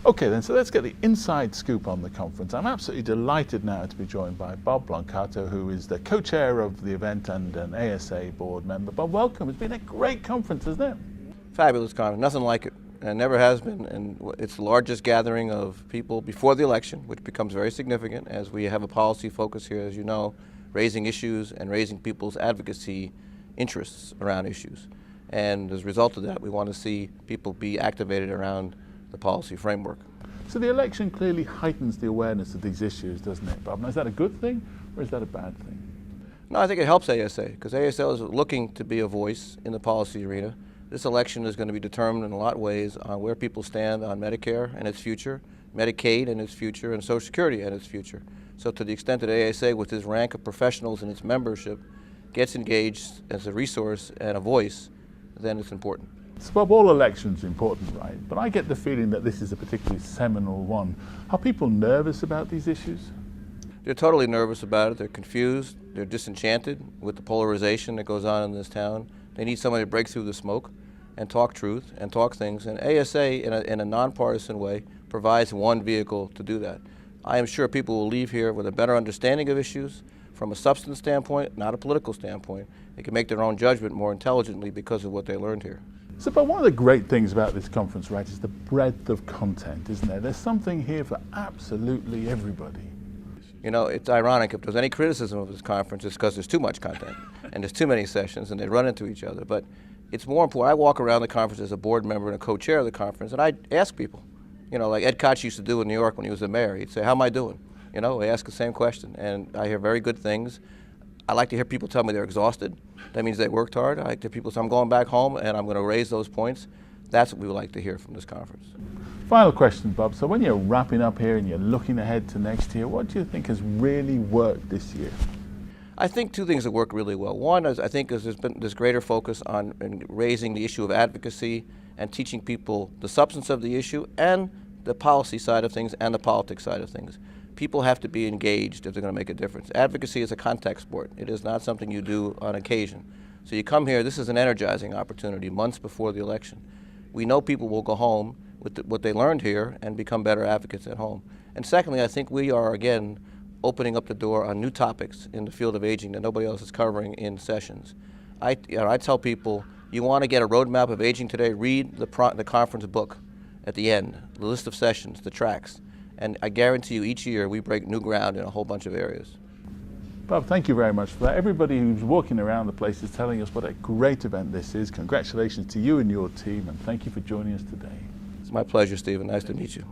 Okay then, so let's get the inside scoop on the conference. I'm absolutely delighted now to be joined by Bob Blancato, who is the co-chair of the event and an ASA board member. Bob, welcome. It's been a great conference, hasn't it? Fabulous conference, nothing like it, and never has been. And it's the largest gathering of people before the election, which becomes very significant as we have a policy focus here, as you know, raising issues and raising people's advocacy interests around issues. And as a result of that, we want to see people be activated around the policy framework. So the election clearly heightens the awareness of these issues, doesn't it, Bob? Now, is that a good thing or is that a bad thing? No, I think it helps ASA, because ASA is looking to be a voice in the policy arena. This election is going to be determined in a lot of ways on where people stand on Medicare and its future, Medicaid and its future, and Social Security and its future. So to the extent that ASA, with its rank of professionals and its membership, gets engaged as a resource and a voice, then it's important. So Bob, all elections are important, right? But I get the feeling that this is a particularly seminal one. Are people nervous about these issues? They're totally nervous about it. They're confused. They're disenchanted with the polarization that goes on in this town. They need somebody to break through the smoke and talk truth and talk things. And ASA, in a nonpartisan way, provides one vehicle to do that. I am sure people will leave here with a better understanding of issues from a substance standpoint, not a political standpoint. They can make their own judgment more intelligently because of what they learned here. So, but one of the great things about this conference, right, is the breadth of content, isn't there? There's something here for absolutely everybody. You know, it's ironic. If there's any criticism of this conference, it's because there's too much content and there's too many sessions and they run into each other. But it's more important. I walk around the conference as a board member and a co-chair of the conference, and I ask people, you know, like Ed Koch used to do in New York when he was the mayor. He'd say, "How am I doing?" You know, I ask the same question, and I hear very good things. I like to hear people tell me they're exhausted. That means they worked hard. I like to hear people say, "I'm going back home and I'm going to raise those points." That's what we would like to hear from this conference. Final question, Bob. So when you're wrapping up here and you're looking ahead to next year, what do you think has really worked this year? I think two things have worked really well. One is, I think, there's been this greater focus on raising the issue of advocacy and teaching people the substance of the issue and the policy side of things and the politics side of things. People have to be engaged if they're going to make a difference. Advocacy is a contact sport. It is not something you do on occasion. So you come here, this is an energizing opportunity months before the election. We know people will go home with what they learned here and become better advocates at home. And secondly, I think we are, again, opening up the door on new topics in the field of aging that nobody else is covering in sessions. I tell people, you want to get a roadmap of aging today, read the conference book at the end, the list of sessions, the tracks. And I guarantee you each year we break new ground in a whole bunch of areas. Bob, thank you very much for that. Everybody who's walking around the place is telling us what a great event this is. Congratulations to you and your team, and thank you for joining us today. It's my pleasure, Stephen. Nice to meet you.